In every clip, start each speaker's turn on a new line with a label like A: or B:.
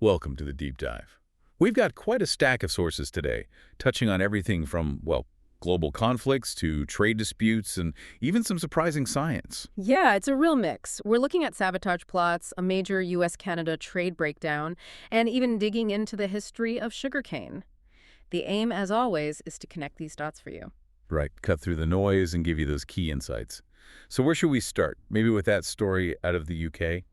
A: Welcome to the deep dive. We've got quite a stack of sources today, touching on everything from, well, global conflicts to trade disputes and even some surprising science.
B: Yeah, it's a real mix. We're looking at sabotage plots, a major U.S.-Canada trade breakdown, and even digging into the history of sugarcane. The aim, as always, is to connect these dots for you.
A: Right, cut through the noise and give you those key insights. So where should we start? Maybe with that story out of the UK?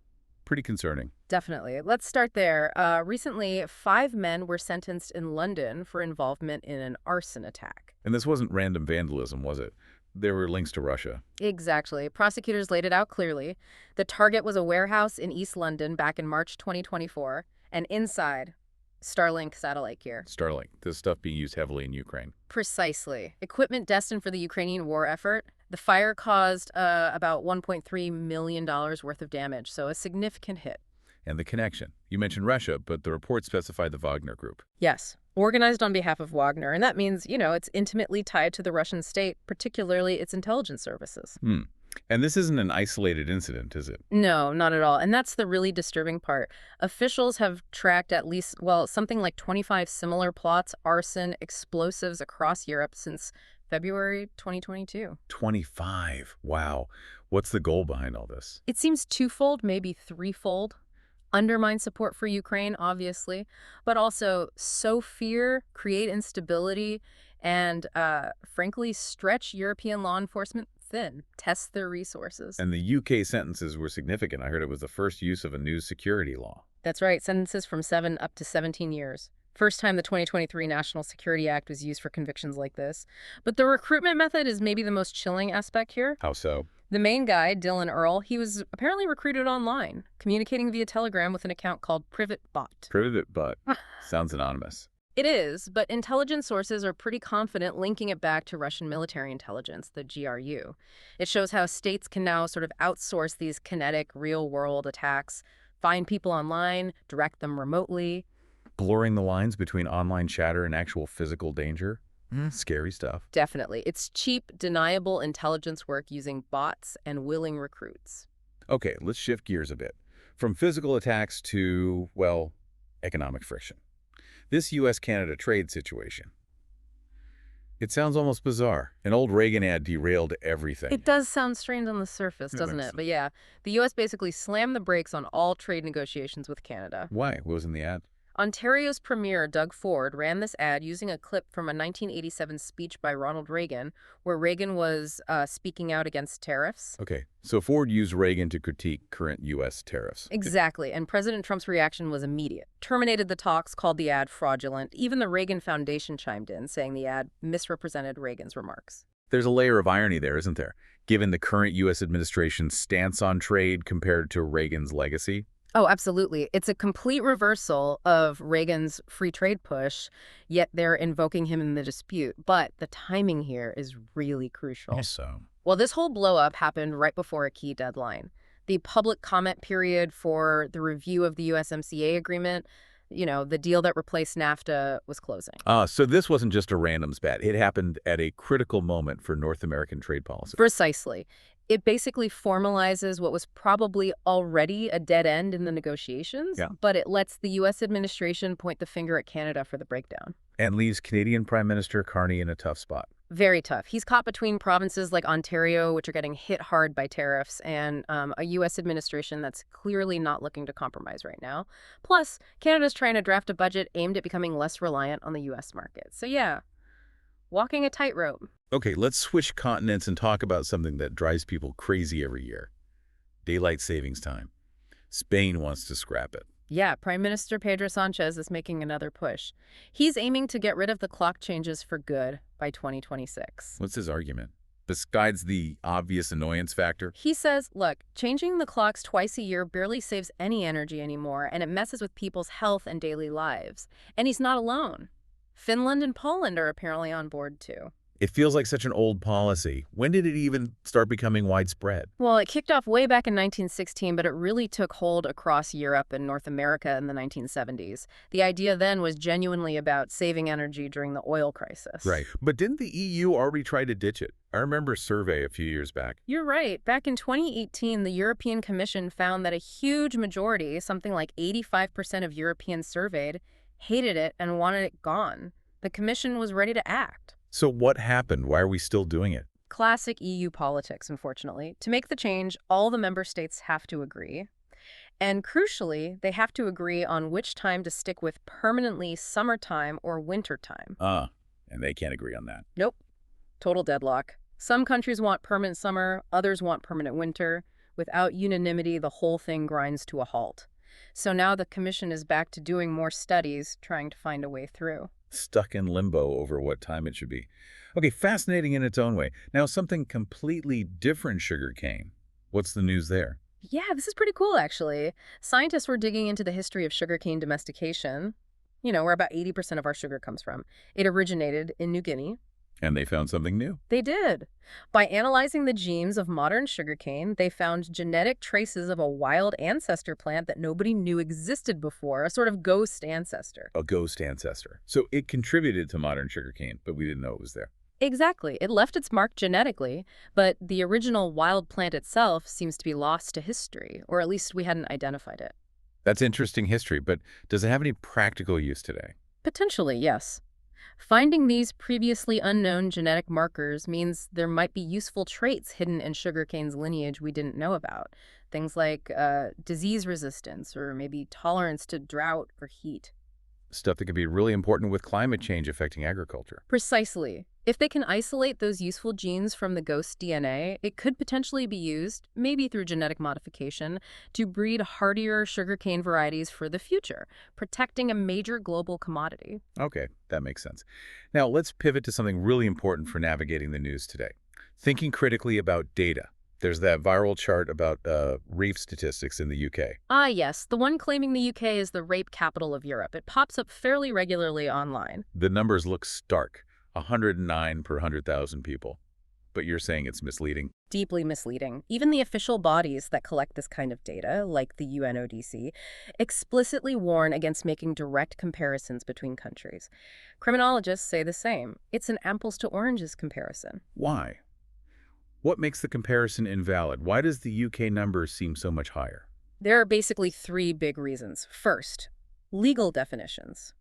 A: Pretty concerning.
B: Definitely. Let's start there. Recently, 5 men were sentenced in London for involvement in an arson attack.
A: And this wasn't random vandalism, was it? There were links to Russia.
B: Exactly. Prosecutors laid it out clearly. The target was a warehouse in East London back in March 2024, and inside, Starlink satellite gear.
A: Starlink, this stuff being used heavily in Ukraine.
B: Precisely. Equipment destined for the Ukrainian war effort. The fire caused about $1.3 million worth of damage, so a significant hit.
A: And the connection. You mentioned Russia, but the report specified the Wagner Group.
B: Yes, organized on behalf of Wagner, and that means, it's intimately tied to the Russian state, particularly its intelligence services.
A: And this isn't an isolated incident, is it?
B: No, not at all. And that's the really disturbing part. Officials have tracked at least, something like 25 similar plots, arson, explosives across Europe since February 2022.
A: 25. Wow. What's the goal behind all this?
B: It seems twofold, maybe threefold. Undermine support for Ukraine, obviously, but also sow fear, create instability, and frankly, stretch European law enforcement thin, test their resources.
A: And the UK sentences were significant. I heard it was the first use of a new security law.
B: That's right, sentences from 7 up to 17 years. First time the 2023 National Security Act was used for convictions like this. But the recruitment method is maybe the most chilling aspect here.
A: How so?
B: The main guy, Dylan Earl, he was apparently recruited online, communicating via Telegram with an account called PrivateBot.
A: PrivateBot. Sounds anonymous.
B: It is, but intelligence sources are pretty confident linking it back to Russian military intelligence, the GRU. It shows how states can now sort of outsource these kinetic, real-world attacks, find people online, direct them remotely.
A: Blurring the lines between online chatter and actual physical danger? Scary stuff.
B: Definitely. It's cheap, deniable intelligence work using bots and willing recruits.
A: Okay, let's shift gears a bit. From physical attacks to, well, economic friction. This U.S.-Canada trade situation. It sounds almost bizarre. An old Reagan ad derailed everything.
B: It does sound strange on the surface, doesn't it? But yeah, the U.S. basically slammed the brakes on all trade negotiations with Canada.
A: Why? What was in the ad?
B: Ontario's Premier, Doug Ford, ran this ad using a clip from a 1987 speech by Ronald Reagan, where Reagan was speaking out against tariffs.
A: Okay, so Ford used Reagan to critique current U.S. tariffs.
B: Exactly, and President Trump's reaction was immediate. Terminated the talks, called the ad fraudulent. Even the Reagan Foundation chimed in, saying the ad misrepresented Reagan's remarks.
A: There's a layer of irony there, isn't there? Given the current U.S. administration's stance on trade compared to Reagan's legacy.
B: Oh, absolutely. It's a complete reversal of Reagan's free trade push, yet they're invoking him in the dispute. But the timing here is really crucial.
A: So,
B: Well, this whole blow-up happened right before a key deadline. The public comment period for the review of the USMCA agreement, the deal that replaced NAFTA, was closing.
A: so this wasn't just a random spat. It happened at a critical moment for North American trade policy.
B: Precisely. It basically formalizes what was probably already a dead end in the negotiations, but it lets the U.S. administration point the finger at Canada for the breakdown.
A: And leaves Canadian Prime Minister Carney in a tough spot.
B: Very tough. He's caught between provinces like Ontario, which are getting hit hard by tariffs, and a U.S. administration that's clearly not looking to compromise right now. Plus, Canada's trying to draft a budget aimed at becoming less reliant on the U.S. market. So yeah, walking a tightrope.
A: Okay, let's switch continents and talk about something that drives people crazy every year. Daylight savings time. Spain wants to scrap it.
B: Yeah, Prime Minister Pedro Sanchez is making another push. He's aiming to get rid of the clock changes for good by 2026.
A: What's his argument? Besides the obvious annoyance factor?
B: He says, look, changing the clocks twice a year barely saves any energy anymore, and it messes with people's health and daily lives. And he's not alone. Finland and Poland are apparently on board, too.
A: It feels like such an old policy. When did it even start becoming widespread?
B: Well, it kicked off way back in 1916, but it really took hold across Europe and North America in the 1970s. The idea then was genuinely about saving energy during the oil crisis.
A: Right. But didn't the EU already try to ditch it? I remember a survey a few years back.
B: You're right. Back in 2018, the European Commission found that a huge majority, something like 85% of Europeans surveyed, hated it and wanted it gone. The Commission was ready to act.
A: So what happened? Why are we still doing it?
B: Classic EU politics, unfortunately. To make the change, all the member states have to agree. And crucially, they have to agree on which time to stick with permanently summertime or wintertime.
A: And they can't agree on that.
B: Nope. Total deadlock. Some countries want permanent summer, others want permanent winter. Without unanimity, the whole thing grinds to a halt. So now the Commission is back to doing more studies, trying to find a way through.
A: Stuck in limbo over what time it should be. Okay, fascinating in its own way. Now, something completely different, sugarcane. What's the news there?
B: Yeah, this is pretty cool, actually. Scientists were digging into the history of sugarcane domestication, where about 80% of our sugar comes from. It originated in New Guinea.
A: And they found something new.
B: They did. By analyzing the genes of modern sugarcane, they found genetic traces of a wild ancestor plant that nobody knew existed before, a sort of ghost ancestor.
A: A ghost ancestor. So it contributed to modern sugarcane, but we didn't know it was there.
B: Exactly. It left its mark genetically, but the original wild plant itself seems to be lost to history, or at least we hadn't identified it.
A: That's interesting history, but does it have any practical use today?
B: Potentially, yes. Finding these previously unknown genetic markers means there might be useful traits hidden in sugarcane's lineage we didn't know about. Things like disease resistance or maybe tolerance to drought or heat.
A: Stuff that could be really important with climate change affecting agriculture.
B: Precisely. If they can isolate those useful genes from the ghost DNA, it could potentially be used, maybe through genetic modification, to breed hardier sugarcane varieties for the future, protecting a major global commodity.
A: Okay, that makes sense. Now, let's pivot to something really important for navigating the news today. Thinking critically about data. There's that viral chart about rape statistics in the UK.
B: Ah, yes, the one claiming the UK is the rape capital of Europe. It pops up fairly regularly online.
A: The numbers look stark, 109 per 100,000 people. But you're saying it's misleading?
B: Deeply misleading. Even the official bodies that collect this kind of data, like the UNODC, explicitly warn against making direct comparisons between countries. Criminologists say the same. It's an apples to oranges comparison.
A: Why? What makes the comparison invalid? Why does the UK number seem so much higher?
B: There are basically three big reasons. First, legal definitions.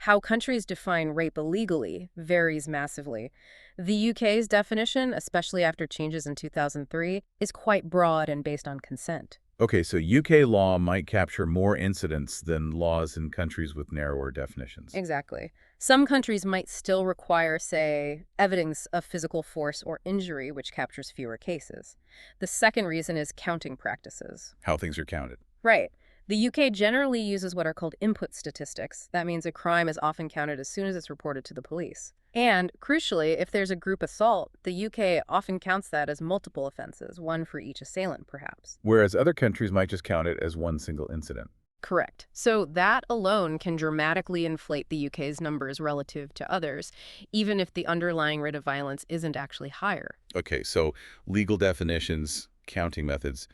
B: How countries define rape illegally varies massively. The UK's definition, especially after changes in 2003, is quite broad and based on consent.
A: Okay, so UK law might capture more incidents than laws in countries with narrower definitions.
B: Exactly. Some countries might still require, say, evidence of physical force or injury, which captures fewer cases. The second reason is counting practices.
A: How things are counted.
B: Right. The UK generally uses what are called input statistics. That means a crime is often counted as soon as it's reported to the police. And, crucially, if there's a group assault, the UK often counts that as multiple offenses, one for each assailant, perhaps.
A: Whereas other countries might just count it as one single incident.
B: Correct. So that alone can dramatically inflate the UK's numbers relative to others, even if the underlying rate of violence isn't actually higher.
A: Okay, so legal definitions, counting methods.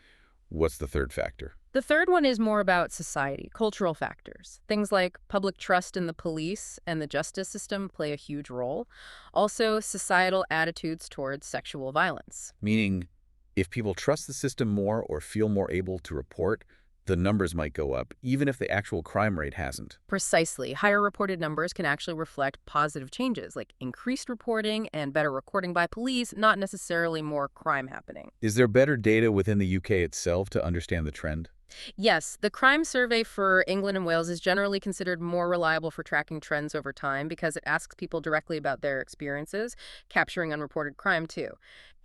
A: What's the third factor?
B: The third one is more about society, cultural factors. Things like public trust in the police and the justice system play a huge role. Also, societal attitudes towards sexual violence.
A: Meaning, if people trust the system more or feel more able to report, the numbers might go up, even if the actual crime rate hasn't.
B: Precisely. Higher reported numbers can actually reflect positive changes, like increased reporting and better recording by police, not necessarily more crime happening.
A: Is there better data within the UK itself to understand the trend?
B: Yes, the crime survey for England and Wales is generally considered more reliable for tracking trends over time because it asks people directly about their experiences, capturing unreported crime too.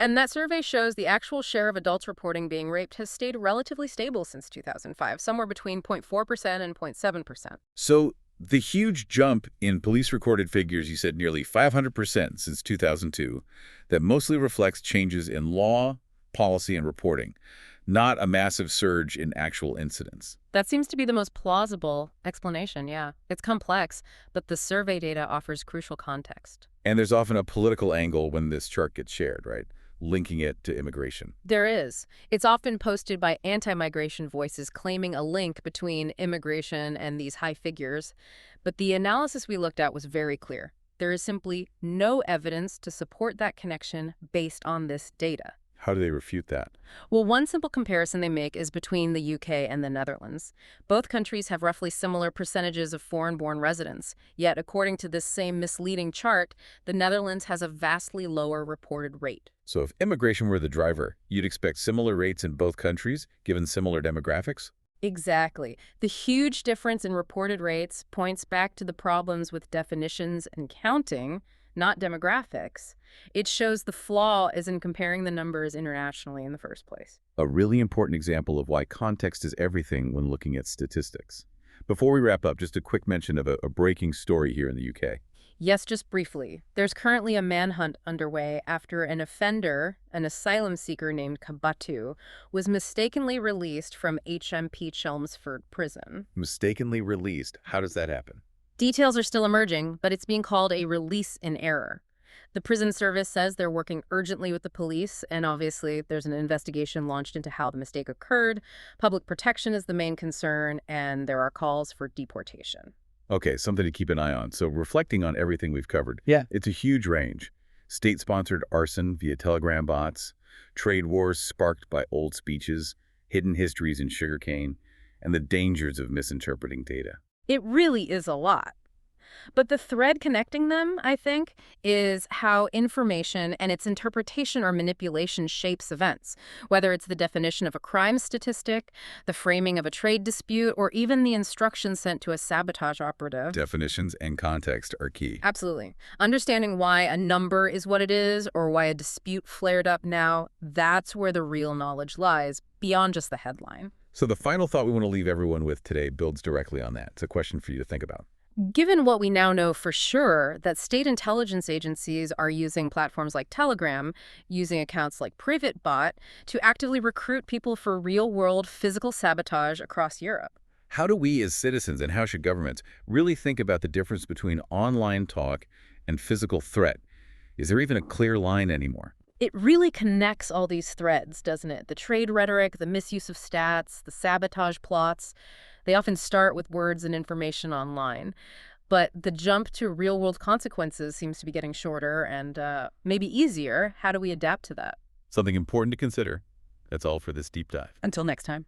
B: And that survey shows the actual share of adults reporting being raped has stayed relatively stable since 2005, somewhere between 0.4% and 0.7%.
A: So the huge jump in police-recorded figures, you said nearly 500% since 2002, that mostly reflects changes in law, policy, and reporting. not a massive surge in actual incidents.
B: That seems to be the most plausible explanation, yeah. It's complex, but the survey data offers crucial context.
A: And there's often a political angle when this chart gets shared, right? Linking it to immigration.
B: There is. It's often posted by anti-migration voices claiming a link between immigration and these high figures. But the analysis we looked at was very clear. There is simply no evidence to support that connection based on this data.
A: How do they refute that?
B: Well, one simple comparison they make is between the UK and the Netherlands. Both countries have roughly similar percentages of foreign-born residents, yet according to this same misleading chart, the Netherlands has a vastly lower reported rate.
A: So if immigration were the driver, you'd expect similar rates in both countries, given similar demographics?
B: Exactly. The huge difference in reported rates points back to the problems with definitions and counting, not demographics. It shows the flaw is in comparing the numbers internationally in the first place.
A: A really important example of why context is everything when looking at statistics. Before we wrap up, just a quick mention of a breaking story here in the UK.
B: Yes, just briefly. There's currently a manhunt underway after an offender, an asylum seeker named Kabatu, was mistakenly released from HMP Chelmsford Prison.
A: Mistakenly released. How does that happen?
B: Details are still emerging, but it's being called a release in error. The prison service says they're working urgently with the police, and obviously there's an investigation launched into how the mistake occurred. Public protection is the main concern, and there are calls for deportation.
A: Okay, something to keep an eye on. So reflecting on everything we've covered,
C: Yeah.
A: it's a huge range. State-sponsored arson via telegram bots, trade wars sparked by old speeches, hidden histories in Sugarcane, and the dangers of misinterpreting data.
B: It really is a lot. But the thread connecting them, I think, is how information and its interpretation or manipulation shapes events, whether it's the definition of a crime statistic, the framing of a trade dispute, or even the instructions sent to a sabotage operative.
A: Definitions and context are key.
B: Absolutely. Understanding why a number is what it is or why a dispute flared up now, that's where the real knowledge lies, beyond just the headline.
A: So the final thought we want to leave everyone with today builds directly on that. It's a question for you to think about.
B: Given what we now know for sure, that state intelligence agencies are using platforms like Telegram, using accounts like PrivateBot, to actively recruit people for real-world physical sabotage across Europe.
A: How do we as citizens and how should governments really think about the difference between online talk and physical threat? Is there even a clear line anymore?
B: It really connects all these threads, doesn't it? The trade rhetoric, the misuse of stats, the sabotage plots. They often start with words and information online. But the jump to real-world consequences seems to be getting shorter and maybe easier. How do we adapt to that?
A: Something important to consider. That's all for this deep dive.
B: Until next time.